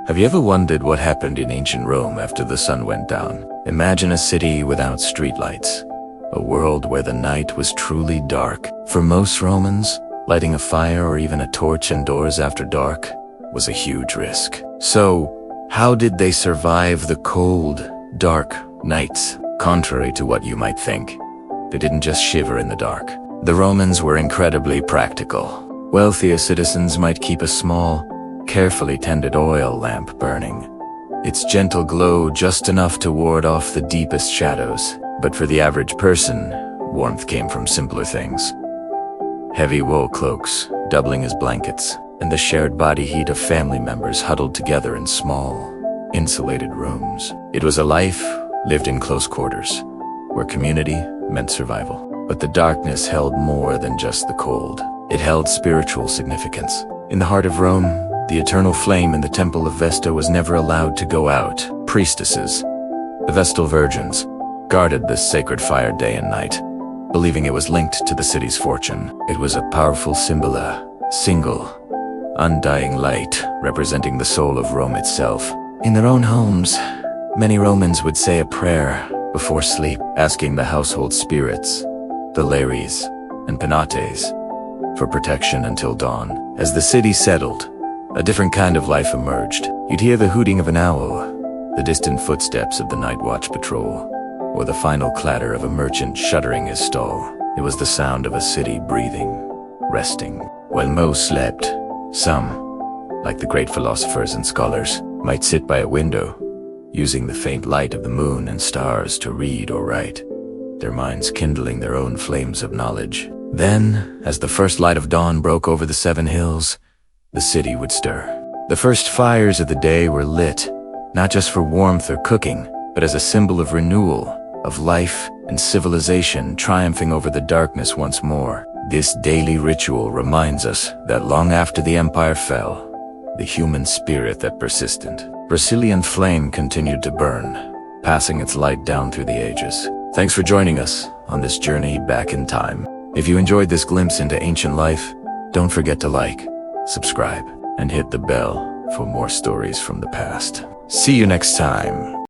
Have you ever wondered what happened in ancient Rome after the sun went down? Imagine a city without streetlights, a world where the night was truly dark. For most Romans, lighting a fire or even a torch indoors after dark was a huge risk. So, how did they survive the cold, dark nights? Contrary to what you might think, they didn't just shiver in the dark. The Romans were incredibly practical. Wealthier citizens might keep a small, carefully tended oil lamp burning, its gentle glow just enough to ward off the deepest shadows. But for the average person, warmth came from simpler things. Heavy wool cloaks, doubling as blankets, and the shared body heat of family members huddled together in small, insulated rooms. It was a life lived in close quarters, where community meant survival. But the darkness held more than just the cold. It held spiritual significance. In the heart of Rome, the eternal flame in the Temple of Vesta was never allowed to go out. Priestesses, the Vestal Virgins, guarded this sacred fire day and night, believing it was linked to the city's fortune. It was a powerful symbol, a single, undying light representing the soul of Rome itself. In their own homes, many Romans would say a prayer before sleep, asking the household spirits, the Lares and Penates, for protection until dawn. As the city settled, a different kind of life emerged. You'd hear the hooting of an owl, the distant footsteps of the night watch patrol, or the final clatter of a merchant shuttering his stall. It was the sound of a city breathing, resting. While most slept, some, like the great philosophers and scholars, might sit by a window, using the faint light of the moon and stars to read or write, their minds kindling their own flames of knowledge. Then, as the first light of dawn broke over the 7 hills, the city would stir. The first fires of the day were lit, not just for warmth or cooking, but as a symbol of renewal, of life and civilization triumphing over the darkness once more. This daily ritual reminds us that long after the empire fell, the human spirit that persistent, Brazilian flame continued to burn, passing its light down through the ages. Thanks for joining us on this journey back in time. If you enjoyed this glimpse into ancient life, don't forget to like, subscribe, and hit the bell for more stories from the past. See you next time.